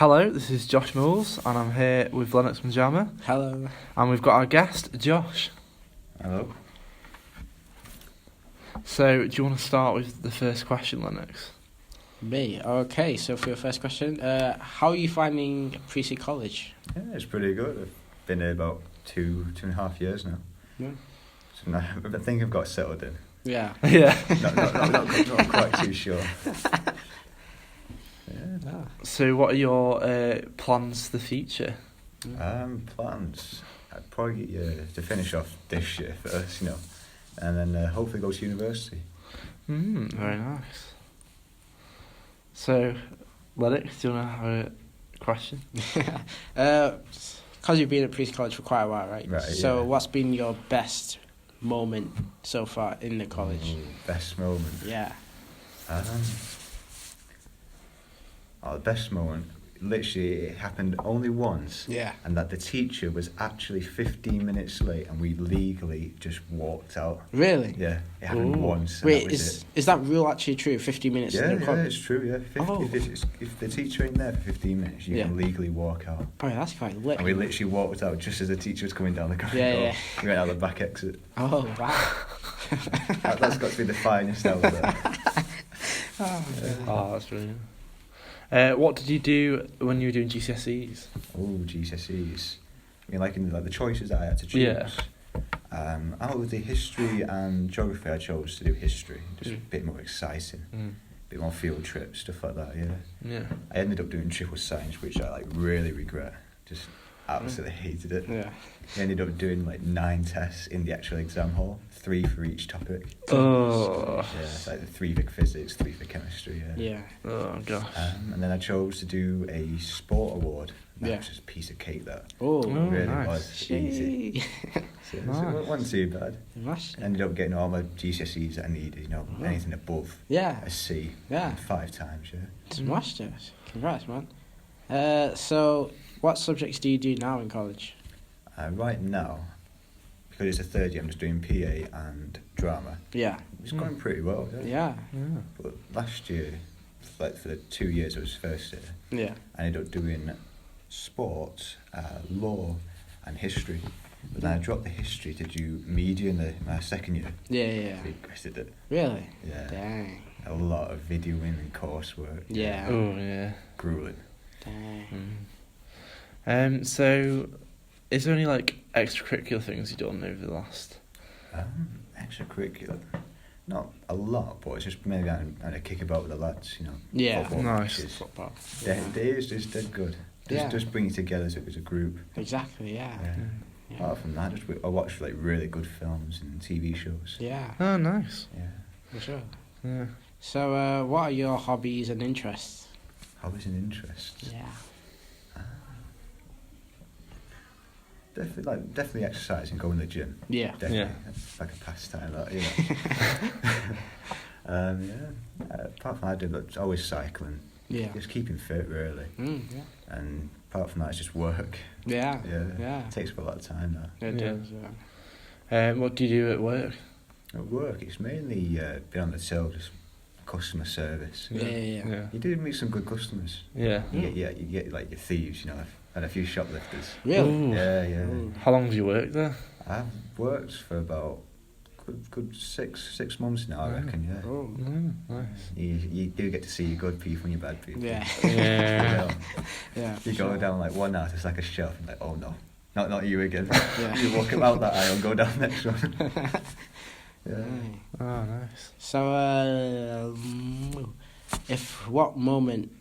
Hello, this is Josh Mills, and I'm here with Lennox Manjama, Hello. and we've got our guest, Josh. Hello. So, do you want to start with the first question, Lennox? Me. Okay, so for your first question, how are you finding Priestley College? Yeah, it's pretty good. I've been here about two and a half years now. Yeah. So now, I think I've got settled in. Yeah. Yeah. Not quite too sure. Yeah. Ah. So, what are your plans for the future? Plans. I'd probably get to finish off this year first, and then hopefully go to university. Very nice. So, Lennox, do you want to have a question? Because you've been at Priestley College for quite a while, right? Right, So, yeah. what's been your best moment so far in the college? Best moment. Yeah. The best moment. Literally, it happened only once. Yeah. And that the teacher was actually 15 minutes late, and we legally just walked out. Really? Yeah, it happened Ooh. once. And Wait, that was it. is that rule actually true? 50 minutes Yeah, in the college? it's true. Yeah, 50, Oh. if the teacher ain't there for 15 minutes, you can legally walk out. Oh, yeah, that's quite lit. And we literally walked out just as the teacher was coming down the corridor. Yeah. We went out the back exit. Oh, wow. That's got to be the finest out there. Oh, that's brilliant. What did you do when you were doing GCSEs? Oh, GCSEs. I mean, like in the choices that I had to choose. Yeah. Out of the history and geography, I chose to do history. Just a Mm. bit more exciting. Mm. A bit more field trips, stuff like that. Yeah. Yeah. I ended up doing triple science, which I really regret. Just absolutely hated it. Yeah. I ended up doing 9 tests in the actual exam hall, 3 for each topic. Oh. Yeah, it's like 3 for physics, 3 for chemistry. Yeah. Yeah. Oh, gosh. And then I chose to do a sport award. That Yeah. was just a piece of cake. That Oh, really nice. was easy. So Nice. it wasn't too bad. Nice. Ended up getting all my GCSEs that I needed. Anything above Yeah. a C. Yeah. 5 times. Yeah. Smashed it. Congrats, man. So, what subjects do you do now in college? Right now, because it's a third year, I'm just doing PA and drama. Yeah. It's going pretty well. Yeah. Yeah. Yeah. But last year, for the 2 years it was first year, Yeah. I ended up doing sport, law, and history. But then I dropped the history to do media in my second year. Yeah. Regretted it. Really? Yeah. Dang. A lot of videoing and coursework. Yeah. Oh, yeah. Grueling. Dang. So, is there any extracurricular things you've done over the last? Extracurricular. Not a lot, but it's just maybe having a kick about with the lads, Yeah. Football Nice. matches. Football. Yeah, it is just dead good. Just bring you together as a group. Exactly, yeah. Yeah. Apart from that, I watch really good films and TV shows. Yeah, Oh, nice. Yeah. for sure. Yeah. So, what are your hobbies and interests? Hobbies and interests. Yeah. Definitely exercising, going to the gym. Yeah. Definitely. Yeah. It's like a pastime, that, apart from that, I do always cycling. Yeah. Just keeping fit, really. Yeah. And apart from that, it's just work. Yeah. Yeah. Yeah. It takes up a lot of time, though. It Yeah. does, yeah. What do you do at work? At work, it's mainly being on the till, just customer service. Yeah. Yeah. You do meet some good customers. Yeah. You get your thieves, and a few shoplifters. Really? Ooh. Yeah. Ooh. How long have you worked there? I've worked for about good 6 months now, I reckon. Yeah. Oh. Nice. You do get to see your good people and your bad people. Yeah. Yeah. Yeah. You go down one house, it's like a shelf, and oh no, not you again. Yeah. You walk about that aisle and go down the next one. Yeah. Right. Oh, nice. So, what moment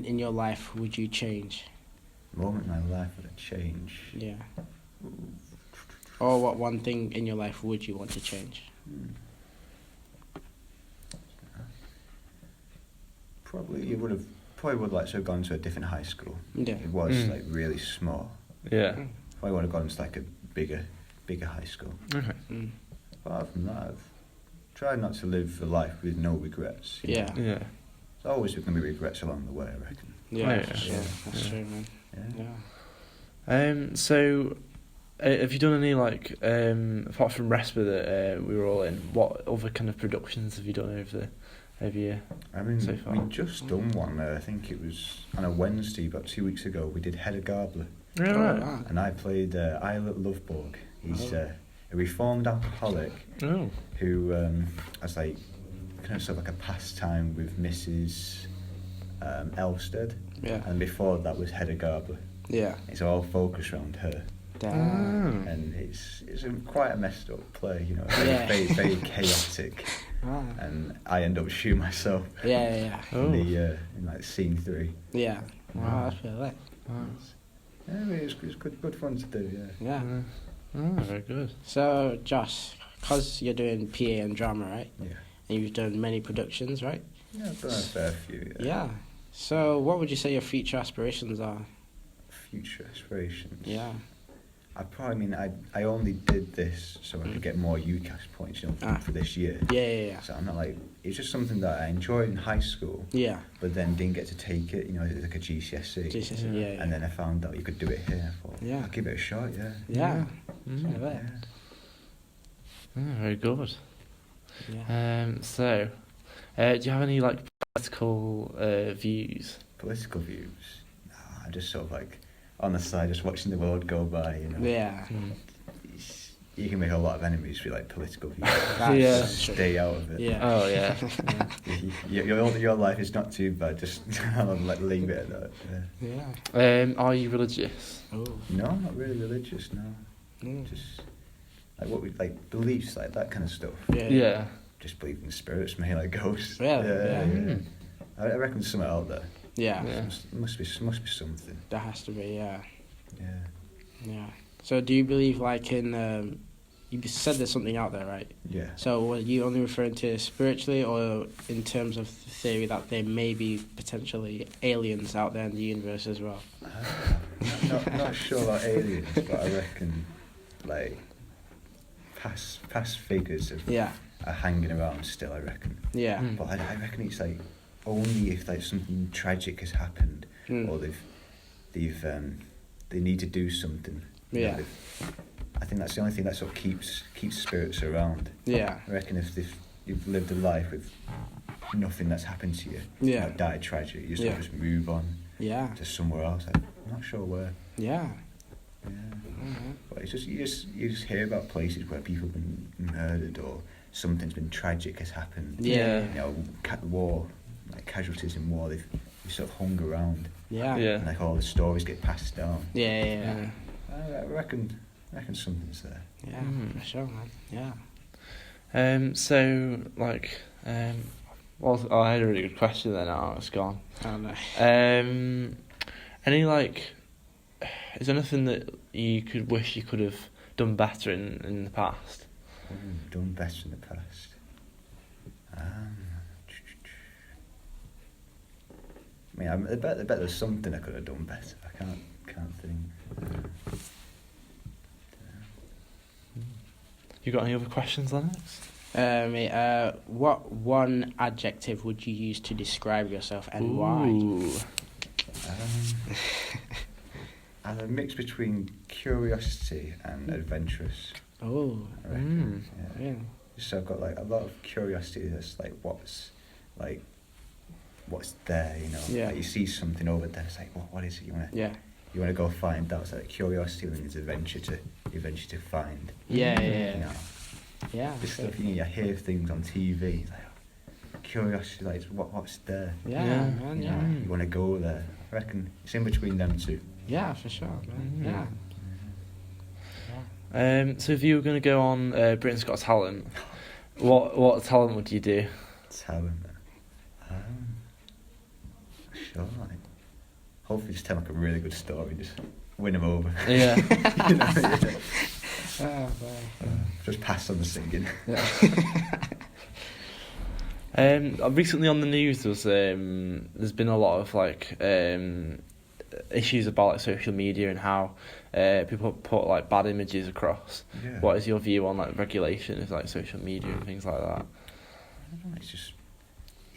in your life would you change? Moment in my life would have changed. Yeah. Or what one thing in your life would you want to change? Probably would like to have gone to a different high school. Yeah. It was Mm. really small. Yeah. Probably would have gone to a bigger high school. Okay. Mm. Apart from that, I've tried not to live a life with no regrets. Yeah. Yeah. There's always going to be regrets along the way, I reckon. Yeah, Yeah. for sure. Yeah. That's true, man. Yeah. Yeah. So, have you done any apart from Respa that we were all in? What other kind of productions have you done over have you? I mean, So far. we just done one. I think it was on a Wednesday about 2 weeks ago. We did Hedda Gabler, Yeah, Oh, right. wow. and I played Islet Loveborg. He's a reformed alcoholic Oh. who has like kind of sort of like a pastime with Mrs. Elstead, Yeah. and before that was Hedda Gabler. Yeah. It's all focused around her, Damn. and it's quite a messed up play, you know. It's Yeah. very chaotic, Wow. and I end up shooting myself Yeah. Oh. in like scene 3. Yeah. Wow, that's really lit. Yeah, it was good fun to do. Yeah. Yeah. Oh, very good. So, Josh, because you're doing PA and drama, right? Yeah. And you've done many productions, right? Yeah, I've done a fair few. Yeah. So, what would you say your future aspirations are? Future aspirations. Yeah. I only did this so I could get more UCAS points, you know, for this year. Yeah. So I'm not like, it's just something that I enjoyed in high school, Yeah. but then didn't get to take it, you know, it's like a GCSE. Jesus, Yeah. yeah. And then I found out you could do it here. I thought, Yeah. I'll give it a shot, yeah. Yeah. Mm. Yeah. Very good. Yeah. So, do you have any like political views? Political views. Nah, I'm just sort of like on the side, just watching the world go by, you know. Yeah. You can make a lot of enemies with like political views. That's Yeah. true. Stay out of it. Yeah. Oh yeah. Your life is not too bad. Just like leave it at that. Yeah. Yeah. Are you religious? Oh. No, not really religious. No, Mm. just like what we like beliefs, like that kind of stuff. Yeah. Yeah. Just believe in spirits, maybe like ghosts. Really? Yeah. Mm. I reckon there's something out there. Yeah. Yeah. Must be something. There has to be. Yeah. Yeah. Yeah. So, do you believe like in? You said there's something out there, right? Yeah. So, were you only referring to spiritually, or in terms of the theory that there may be potentially aliens out there in the universe as well? Not sure about aliens, but I reckon like past figures Yeah. are hanging around still. I reckon, Yeah. Mm. but I reckon it's like only if like something tragic has happened Mm. or they need to do something. You know, Yeah. I think that's the only thing that sort of keeps spirits around. Yeah. I reckon if you've lived a life with nothing that's happened to you, Yeah. like died tragically, you sort Yeah. of just move on Yeah. to somewhere else. I'm not sure where. Yeah. Yeah. Mhm. But it's just you just hear about places where people have been murdered or something's been tragic has happened. Yeah. You know, war, like casualties in war, they've sort of hung around, Yeah. Yeah. and like all the stories get passed down. Yeah. I reckon something's there. Yeah. Mm. For sure, man. Yeah. So like, well, I had a really good question then. Now it's gone. I don't know. Any like, is there anything that you could wish you could have done better in the past? Done better in the past. I mean, I bet there's something I could have done better. I can't think. You got any other questions, Lennox? What one adjective would you use to describe yourself and why? Ooh. I'm a mix between curiosity and adventurous. Oh. I reckon. Yeah. Yeah. So I've got like a lot of curiosity. That's like what's there, you know. Yeah. Like you see something over there. It's like what is it? Yeah. You wanna go find out. So like curiosity and there's adventure to find. Yeah. You Yeah. know, Yeah. this stuff you hear things on TV. It's like curiosity, like what's there. Yeah, Yeah. man. You Yeah. know, you wanna go there. I reckon it's in between them two. Yeah, for sure, man. Mm. Yeah. So if you were going to go on Britain's Got Talent, what talent would you do? Talent. Sure. Like, hopefully, just tell like a really good story. Just win them over. Yeah. You know, yeah. Oh, boy. Just pass on the singing. Recently on the news, there's been a lot of like issues about like social media and how people put like bad images across. Yeah. What is your view on like regulation of like social media and things like that? I don't know,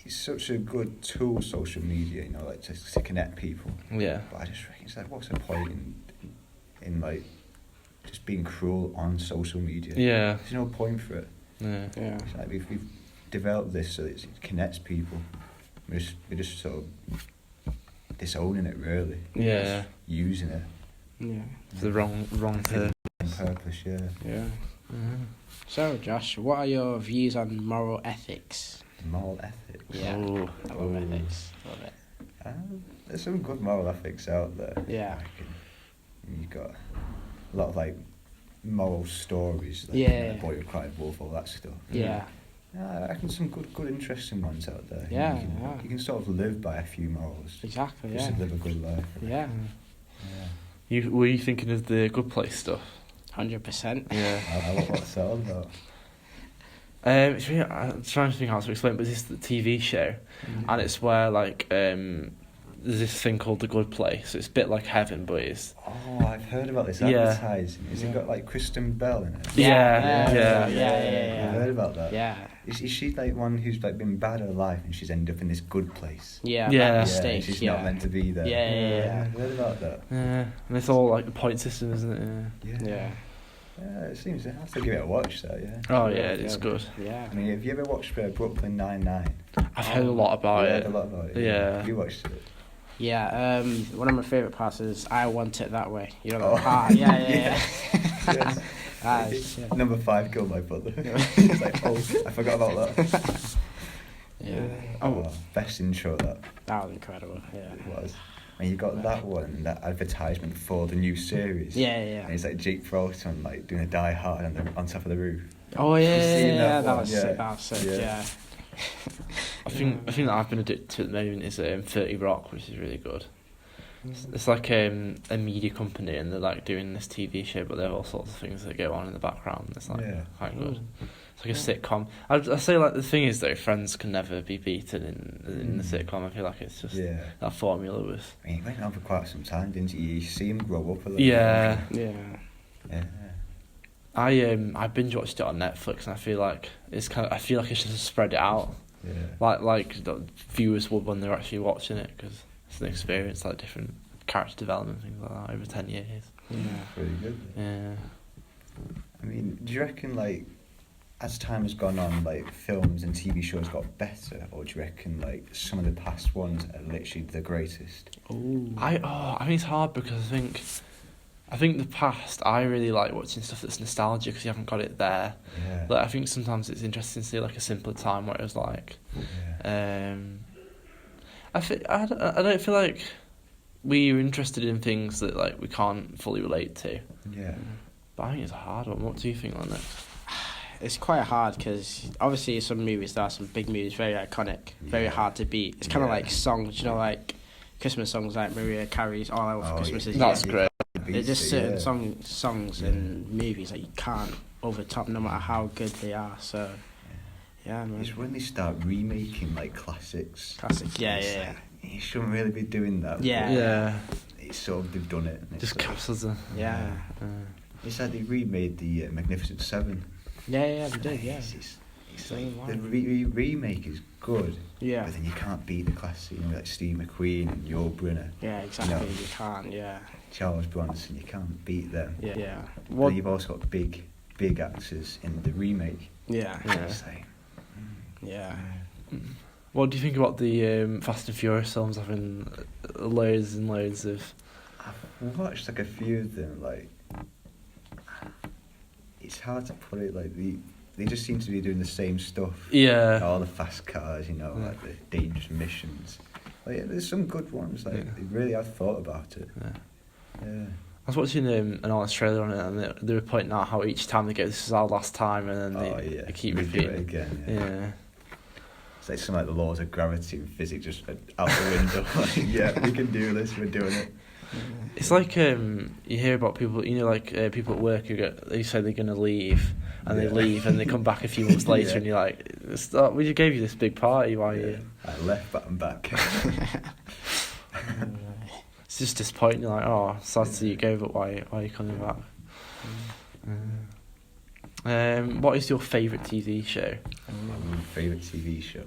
it's such a good tool, social media, you know, like to connect people. Yeah. But I just reckon it's like, what's the point in like just being cruel on social media? Yeah. There's no point for it. Yeah. Yeah. It's like developed this so it connects people. We're just sort of disowning it, really. Yeah. Using it Yeah. For the wrong purpose. on purpose, yeah. Yeah. Mm. So, Josh, what are your views on moral ethics? Moral ethics. Yeah. Ooh. I love ethics. Love it. There's some good moral ethics out there. Yeah. You've got a lot of like moral stories. Like, Yeah. Boy Who Cried Wolf, all that stuff. Yeah. I reckon some good, interesting ones out there. Yeah, You can sort of live by a few morals. Exactly. Just Yeah. to live a good life. Yeah. Yeah. Were you thinking of the Good Place stuff? 100%. Yeah. What's that all about? It's really, I'm trying to think how to explain, but this is the TV show, and it's where like there's this thing called the Good Place. It's a bit like heaven, but it's Oh, I've heard about this Yeah. advertising. Has it got like Kristen Bell in it? Yeah. I've heard about that. Yeah. Is she like one who's like been bad her life and she's ended up in this good place? Yeah. Yeah. That and mistake. she's Yeah. not meant to be there. Yeah. I've heard about that. Yeah, and it's all like the point system, isn't it? Yeah. Yeah. Yeah, it seems. I have to give it a watch, though. Yeah. Oh yeah, it's good. Yeah. I mean, have you ever watched Brooklyn Nine-Nine? I've heard a lot about You it. heard a lot about it. Yeah. Have you watched it? Yeah. One of my favourite parts is I Want It That Way. You know that Oh. part? Yeah. Yes. Ah, yeah. Number 5 killed my brother. It's like, oh, I forgot about that. Yeah. Oh, best intro that That was incredible. Yeah. it was. And you got that one, that advertisement for the new series. Yeah. And it's like Jake Frost like doing a Die Hard on top of the roof. Oh yeah. You've seen Yeah. that That one? was Yeah. sick. That was sick. Yeah. Yeah. I think that I've been addicted to at the moment is 30 Rock, which is really good. It's like a media company, and they're like doing this TV show, but there are all sorts of things that go on in the background. It's like Yeah. quite good. It's like a sitcom. I say like the thing is though, Friends can never be beaten in the sitcom. I feel like it's just Yeah. that formula was. I mean, he went on for quite some time, didn't he? You see him grow up a little Yeah. Yeah. Yeah. I binge watched it on Netflix, and I feel like I feel like it's just spread it out, Yeah. like the viewers would when they're actually watching it, because it's an experience, like different character development, things like that over 10 years. Yeah. Pretty good. Yeah. I mean, do you reckon, like, as time has gone on, like, films and TV shows got better, or do you reckon, like, some of the past ones are literally the greatest? Ooh. I think it's hard because I think the past, I really like watching stuff that's nostalgia because you haven't got it there. Yeah. Like I think sometimes it's interesting to see like a simpler time where it was like, Yeah. I don't feel like we're interested in things that like we can't fully relate to. Yeah. But I think it's a hard one. What do you think on it? It's quite hard because obviously some movies, there are some big movies, very iconic, very Yeah. hard to beat. It's kind of Yeah. like songs, you know, like Christmas songs like Mariah Carey's All Out for Oh, Christmas yeah. Is That's Here. great. There's just certain Yeah. songs Yeah. and movies that you can't overtop no matter how good they are. So, yeah, man. It's when they start remaking, like, classics. Classic. Yeah, It's yeah, like, you shouldn't really be doing that. Yeah. but Yeah. It's sort of, they've done it. and it's Just like- captures them. yeah. It's like they remade the Magnificent Seven. Yeah, they did, yeah. It's Same like, the line. remake is good, Yeah. but then you can't beat the classic, you know, like Steve McQueen and Yul Brynner, Yeah, exactly. No. You can't, yeah. Charles Bronson, you can't beat them. Yeah. Yeah. But What? then you've also got big actors in the remake. Yeah. Yeah. It's like, Yeah. What do you think about the Fast and Furious films having loads and loads of? I've watched like a few of them. Like, it's hard to put it. Like they just seem to be doing the same stuff. Yeah. All the fast cars, you know, Yeah. like the dangerous missions. Like, yeah, there's some good ones. Like Yeah. they really have thought about it. Yeah. Yeah. I was watching an honest trailer on it, and they were pointing out how each time they go, this is our last time, and then they keep Review it repeating. again. Yeah. It's like some like the laws of gravity and physics just out the window. Like, yeah, we can do this. We're doing it. It's like you hear about people, you know, like people at work they say they're gonna leave, and they Yeah. leave, and they come back a few months later, Yeah. and you're like, "Stop! We just gave you this big party. Why are Yeah. you?" I left, but I'm back. It's just disappointing. You're like, "Oh, sad to see you go, but why are you coming back?" What is your favourite TV show? My favourite TV show.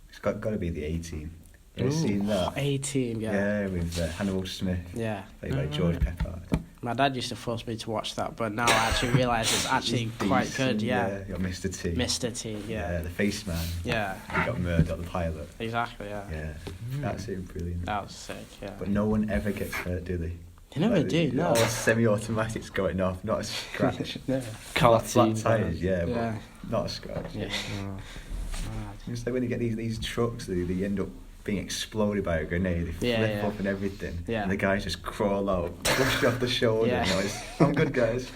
It's got to be the A-Team. You ever Ooh. seen that? A-Team, yeah. Yeah, with Hannibal Smith, Yeah. played by Oh, George right. Peppard. My dad used to force me to watch that, but now I actually realise it's actually quite good. Decent, Yeah. You got Mr. T. Mr. T. Yeah. The face man. Yeah. You got Murdoch, the pilot. Exactly. Yeah. Yeah. That's it, brilliant. That was sick. Yeah. But no one ever gets hurt, do they? They never do. No. All semi-automatics going off, not a scratch. No. Flat Cartoon. tyres, yeah, Yeah. but not a scratch. Yeah. Oh. Mad. It's like when you get these trucks, they end up being exploded by a grenade. They Yeah, flip yeah. up and everything. Yeah. And the guys just crawl out, brush off the shoulder. Yeah. You know, I'm good, guys.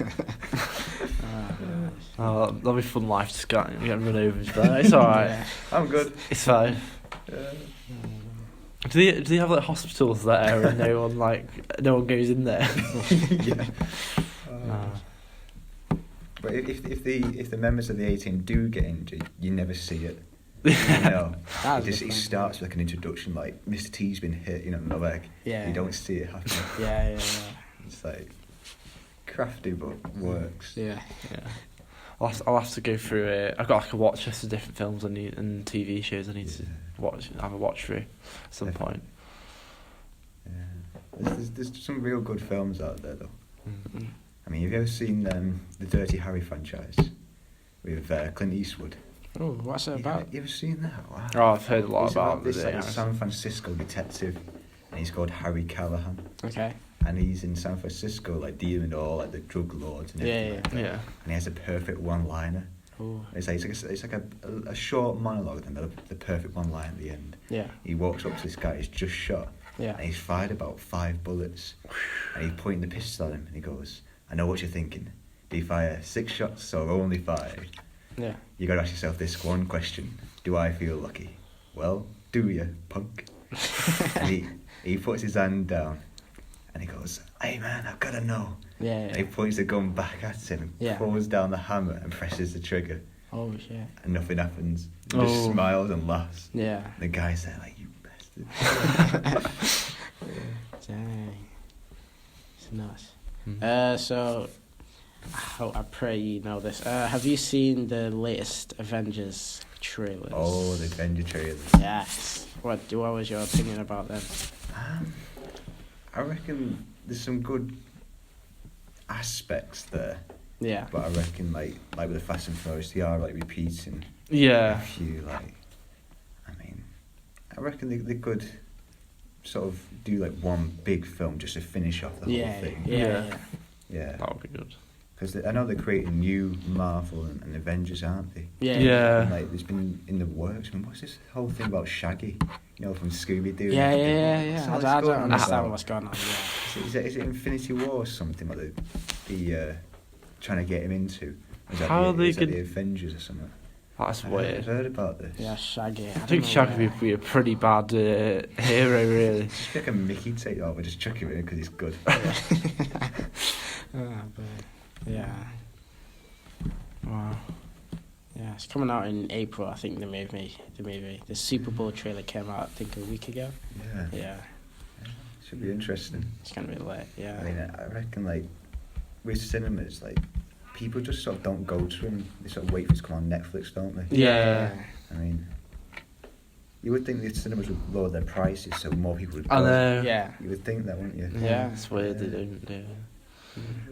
Oh, that'll be fun life to get run over, but it's alright. Yeah. I'm good. It's fine. Yeah. Do they have like hospitals there and no one goes in there? Yeah. Oh. But if the members of the A-team do get injured, you never see it. You know, That's it different. starts with like an introduction, like Mr. T's been hit, you know, in the leg. Yeah. You don't see it happen. Yeah. It's like crafty, but works. Yeah. Yeah. I'll have to go through it. I've got like a watch list of different films and TV shows I need to have a watch through at some point. Yeah. There's some real good films out there, though. Mm. I mean, have you ever seen the Dirty Harry franchise with Clint Eastwood? Oh, what's it about? You ever seen that? Wow. Oh, I've heard a lot It's about this it. like San Francisco detective, and he's called Harry Callahan, Okay. and he's in San Francisco like dealing with all like the drug lords and everything. Yeah, like that. Yeah. And he has a perfect one-liner. Oh. It's like a short monologue, and the perfect one-line at the end. Yeah. He walks up to this guy he's just shot, Yeah. and he's fired about 5 bullets, and he's pointing the pistol at him, and he goes, "I know what you're thinking. Do you fire 6 shots or only 5? Yeah. You gotta ask yourself this one question: do I feel lucky? Well, do you, punk?" And he puts his hand down, and he goes, "Hey man, I've gotta know." Yeah. And he points the gun back at him, and Yeah. pulls down the hammer and presses the trigger, Oh shit. and nothing happens. He just Oh. smiles and laughs. Yeah. The guy's there like, "You bastard." Dang. It's nuts. Mm. So, I pray you know this. Have you seen the latest Avengers trailers? Oh, the Avenger trailers. Yes. What was your opinion about them? I reckon there's some good aspects there, Yeah. but I reckon like with the Fast and Furious, they are like repeating Yeah. a few like. I mean, I reckon they could sort of do like one big film just to finish off the Yeah. whole thing. Yeah. Yeah, That would be good. because I know they're creating new Marvel and Avengers, aren't they? Yeah. Yeah. And, like, there's been in the works. I mean, what's this whole thing about Shaggy? You know, from Scooby Doo. Yeah. What's all this I going don't on understand about? what's going on. Yeah. Is it Infinity War or something like the trying to get him into? Is that How the, are they is that good- the Avengers or something? That's I've weird. heard about this. Yeah, Shaggy. I think Shaggy would be a pretty bad hero, really. Just like a Mickey take over, just chuck him in because he's good. Yeah. Wow. Yeah, it's coming out in April. I think the movie. The Super Bowl trailer came out, I think, a week ago. Yeah, Yeah, should be interesting. it's gonna be lit. Yeah. I mean, I reckon like with cinemas, like people just sort of don't go to them. They sort of wait for it to come on Netflix, don't they? Yeah. I mean, you would think the cinemas would lower their prices so more people would go. I know. Yeah. You would think that, wouldn't you? Yeah. It's weird they don't do it.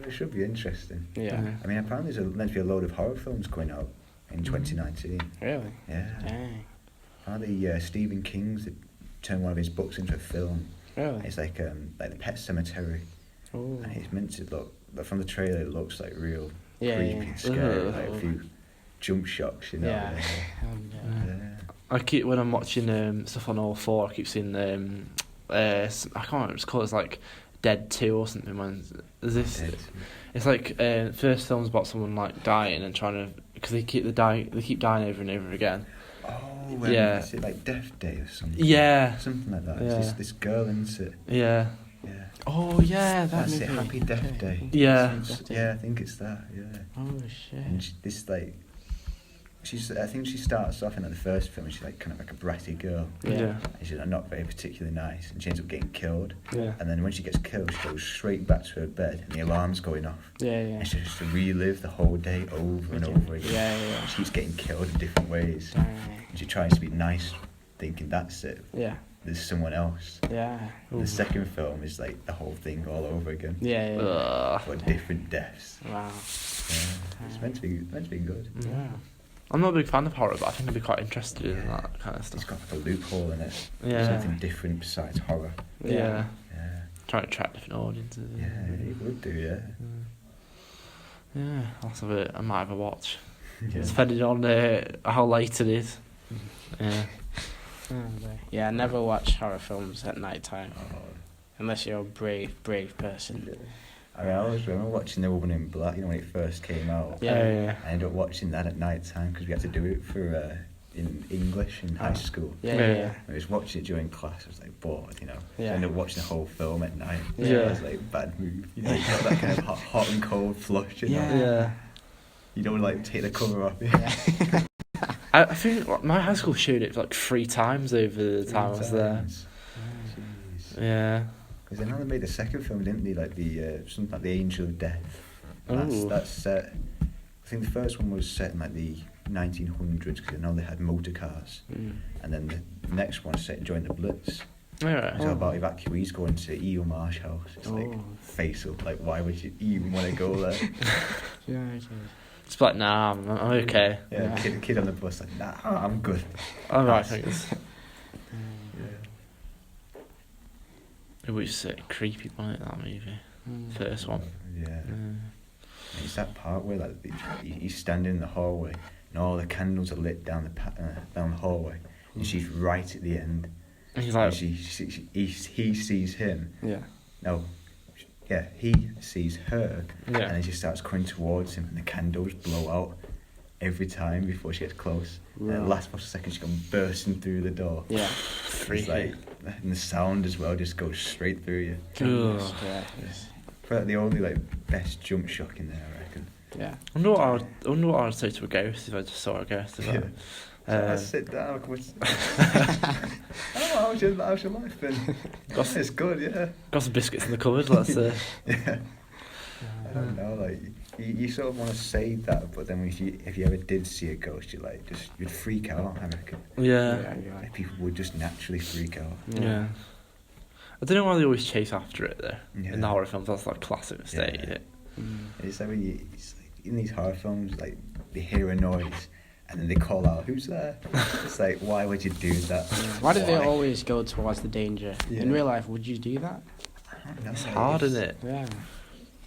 It should be interesting. Yeah. I mean, apparently there's meant to be a load of horror films coming out in 2019. Really? Yeah. Dang. Apparently Stephen King's turned one of his books into a film. Really? It's like the Pet Cemetery, Oh. and it's meant to look. But from the trailer, it looks like real Yeah, creepy yeah. and scary, Ugh. like a few jump shocks, you know. Yeah. Yeah. I keep when I'm watching stuff on All 4, I keep seeing I can't remember what it's called. It's like Dead 2 or something. When there's this, it's like first film's about someone like dying and trying to because they keep dying over and over again. Oh, Yeah. Is it like Death Day or something? Yeah. Something like that. Yeah. It's this girl, isn't it? Yeah. Yeah. Oh yeah, that That's movie. it, Happy Death Okay. Day. Yeah. Yeah, I think it's that. Yeah. Oh shit. And I think she starts off in like, the first film. She's like kind of like a bratty girl. Yeah. And she's like, not very particularly nice, and she ends up getting killed. Yeah. And then when she gets killed, she goes straight back to her bed, and the alarm's going off. Yeah. And she has to relive the whole day over and over again. Yeah. And she keeps getting killed in different ways. Dang. And she tries to be nice, thinking that's it. Yeah. there's someone else. Yeah. And the second film is like the whole thing all over again, Yeah. but different deaths. Wow. Yeah, it's meant to be good. Yeah. I'm not a big fan of horror, but I think I'd be quite interested in that kind of It's stuff. got like a loophole in it. Yeah. Something different besides horror. Yeah. Yeah. Trying to attract different audiences. Yeah, it would do, yeah. Yeah, that's of it. I might have a watch. Yeah. Depending on how late it is. Yeah. Yeah, I never watch horror films at night time Oh, unless you're a brave person. I mean, I always remember watching The Woman in Black, when it first came out. Yeah. I ended up watching that at night time because we had to do it for in English in high school. Yeah. I was watching it during class. I was like bored, So Yeah. I ended up watching the whole film at night. Yeah. It was like bad move. You got that kind of hot and cold flush. Yeah. You don't want to take the cover off. Yeah. I think my high school showed it like 3 times over the time I was there. Jeez. Yeah. Because then they made the second film, didn't they? Like something like the Angel of Death. Ooh. That's set. I think the first one was set in like the 1900s because I know they had motor cars, and then the next one set during the Blitz. Yeah. It's about evacuees going to E.O. Marsh house. It's like face up. Like, why would you even want to go there? It's like, nah, I'm okay. Yeah, kid on the bus like, nah, I'm good. Alright, thanks. Yeah. It was creepy, wasn't it, that movie? First one. Yeah. It's that part where like he's standing in the hallway and all the candles are lit down the hallway, and she's right at the end. And he's And like, he sees him. Yeah. No. Yeah, he sees her, Yeah. and then she starts coming towards him, and the candles blow out every time before she gets close. And at the last possible second, she comes bursting through the door. Yeah. It's freaky. like, and the sound as well just goes straight through you. Ugh. Yeah. But the only best jump shock in there, I reckon. Yeah. I wonder what I would say to a ghost if I just saw a ghost. If Yeah. I, So I sit down. How's your life been? It's good, yeah. got some biscuits in the cupboard. Let's. Yeah. I don't know, like you sort of want to say that, but then if you ever did see a ghost, you'd freak out. I reckon. Yeah. Like, people would just naturally freak out. Yeah. I don't know why they always chase after it though. Yeah. In the horror films, that's like classic mistake. Yeah. Isn't It's like, it's like in these horror films, like they hear a noise and then they call out, "Who's there?" It's like, why would you do that? Why do they always go towards the danger? Yeah. In real life, would you do that? I don't know, It's like, hard, isn't it? Yeah.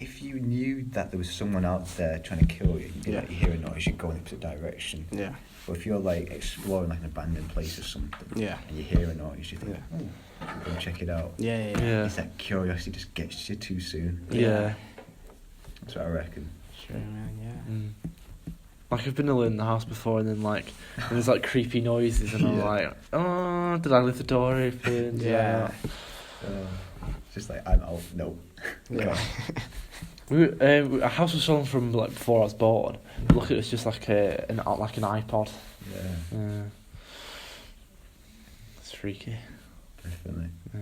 If you knew that there was someone out there trying to kill you, Yeah. you hear a noise, you'd go in the opposite direction. Yeah. But if you're like exploring like an abandoned place or something, Yeah. and you hear a noise, you think, Yeah. oh, go and check it out. Yeah. Yeah. It's that curiosity just gets you too soon. Yeah. That's what I reckon. Sure, man. Yeah. Mm. Like I've been alone in the house before, and then like there's like creepy noises, and I'm Yeah. like, oh, did I leave the door open? Yeah. It's just like, I'm out. No. Yeah. Our house was sold from like before I was born. Look, it was just like an iPod. Yeah, It's freaky. definitely. Yeah.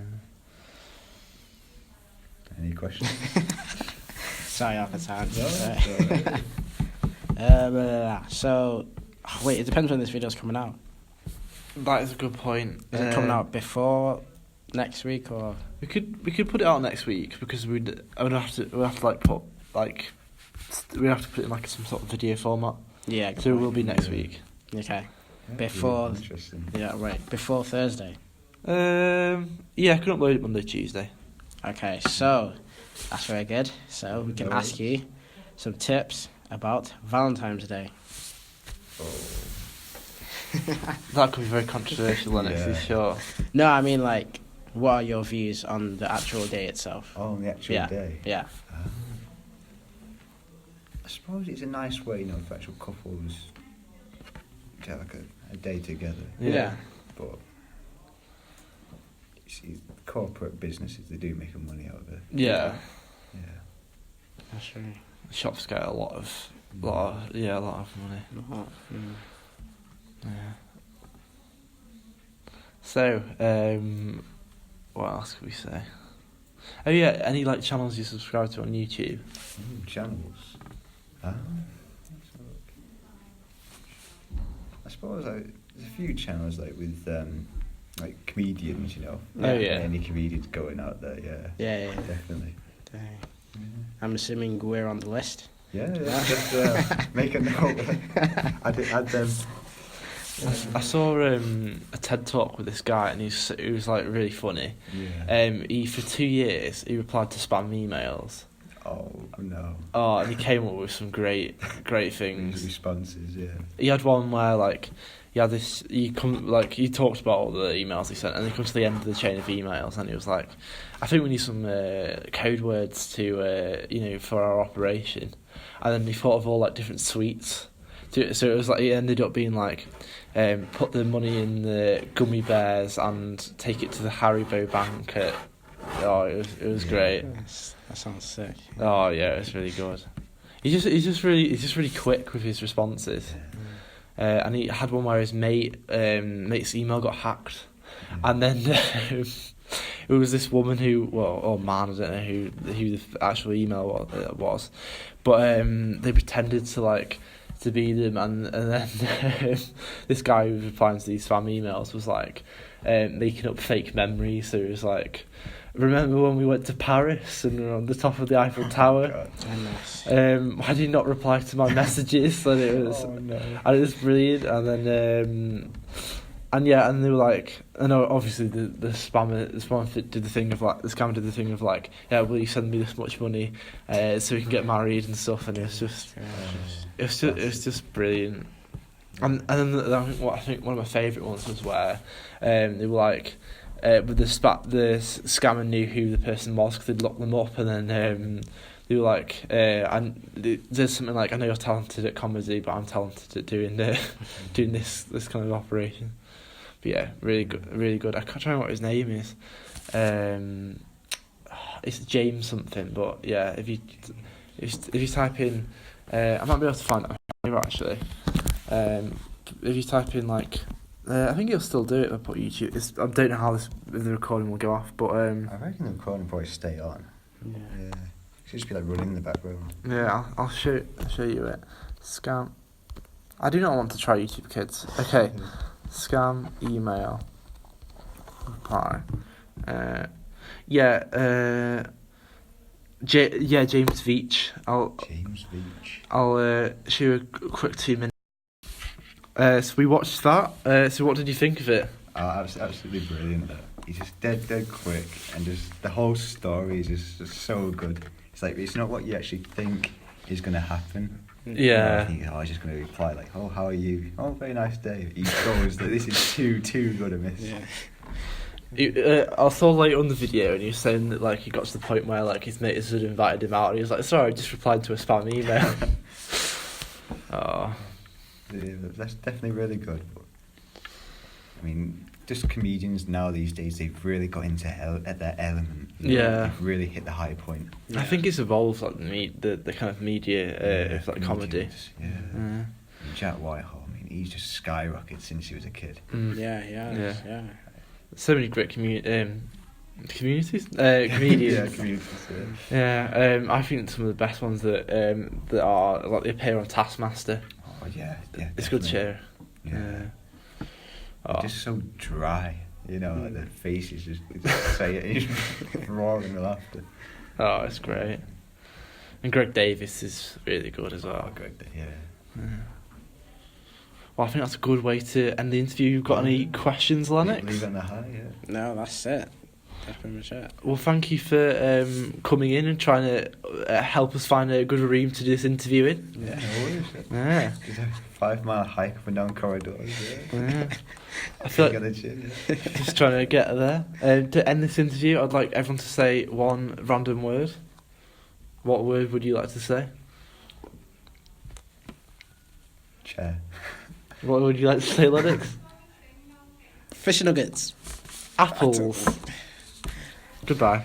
Any questions? Sorry, off the time. No, it's alright. So, wait, it depends when this video's coming out. That is a good point. Is it coming out before next week or? We could put it out next week because we'd have to like put like we'd have to put it in like some sort of video format. Yeah. So it will be next Yeah. week. Okay. Yeah, Before- really interesting. Yeah, right. Before Thursday. Yeah, I can upload it Monday, Tuesday. Okay, so that's very good. So we can No. ask you some tips about Valentine's Day. Oh. That could be very controversial, and Yeah. it's sure. No, I mean like, what are your views on the actual day itself? Oh, on the actual Yeah. day. Yeah. I suppose it's a nice way, for actual couples to have like a day together. Yeah. But you see, corporate businesses, they do make a money out of it. Yeah. Yeah. That's true. Shops get a lot of money. Yeah. So, what else could we say? Oh yeah, any like channels you subscribe to on YouTube? Channels. Let's have a look. I suppose there's a few channels like with like comedians, you know. Oh, yeah. Any comedians going out there, Yeah. definitely. Dang. Yeah. I'm assuming we're on the list. Yeah, just make a note. Add them. I saw a TED talk with this guy, and he was like really funny. Yeah. He for 2 years he replied to spam emails. Oh no. Oh, and he came up with some great Things. things. Responses, yeah. He had one where like he had this. He talked about all the emails he sent, and he comes to the end of the chain of emails, and he was like, "I think we need some code words to for our operation," and then he thought of all like different sweets. So it was like it ended up being like, put the money in the gummy bears and take it to the Haribo bank. It was great. That sounds sick. Oh yeah, it was really good. He's just really quick with his responses. And he had one where his mate's email got hacked, and then it was this woman or man, I don't know who the actual email was, but they pretended to be them, and then this guy who was replying to these spam emails was like making up fake memories. So it was like, remember when we went to Paris and we were on the top of the Eiffel Tower? Why did you not reply to my messages? And it was, and it was brilliant. And then, and they were like, and obviously the scammer did the thing of like, the scammer did the thing of like, yeah, will you send me this much money, so we can get married and stuff? And it was just brilliant. And then I think one of my favourite ones was where, they were like, with the scammer knew who the person was because they'd locked them up, and then they were like, there's something like, I know you're talented at comedy, but I'm talented at doing this kind of operation. But yeah, really good. I can't remember what his name is. It's James something, but yeah, if you type in, I might be able to find it here actually. If you type in like. I think he'll still do it if I put YouTube. I don't know how if the recording will go off, but I reckon the recording will probably stay on. Yeah. It should just be like running in the background. Yeah, I'll show you it. Scam. I do not want to try YouTube, kids. Okay. Scam email. Reply. James Veitch. I'll show you a quick 2 minutes. So we watched that. So what did you think of it? Oh, absolutely brilliant. He's just dead quick, and just the whole story is just so good. It's like, it's not what you actually think is going to happen. Yeah. You think, he's just going to reply like, oh, how are you? Oh, very nice day. He goes, like, this is too good a miss. Yeah. I saw later on the video, and he was saying that like he got to the point where like his mates had invited him out, and he was like, sorry, I just replied to a spam email. Oh. Yeah, that's definitely really good. But, I mean, just comedians now these days, they've really got into their element. Yeah. They've really hit the high point. Yeah. I think it's evolved like the kind of media of like comedy. Yeah. Jack Whitehall, I mean, he's just skyrocketed since he was a kid. Yeah. So many great comedians. Comedians. Yeah. I think some of the best ones that are like they appear on Taskmaster. Oh yeah. It's a good show. Yeah. Just so dry, you know, like their faces just say it, he's roaring with laughter. Oh, it's great. And Greg Davis is really good as well. Oh, Greg, yeah. Well, I think that's a good way to end the interview. You've got any questions, Lennox? Leave it on the high, yeah. No, that's it. That's pretty much it. Well, thank you for coming in and trying to help us find a good room to do this interview in. Yeah, no worries. Yeah. 5-mile hike up and down corridors. Yeah. I feel like just trying to get there. To end this interview, I'd like everyone to say one random word. What word would you like to say? Chair. What would you like to say, Lennox? Fish nuggets. Apples. Goodbye.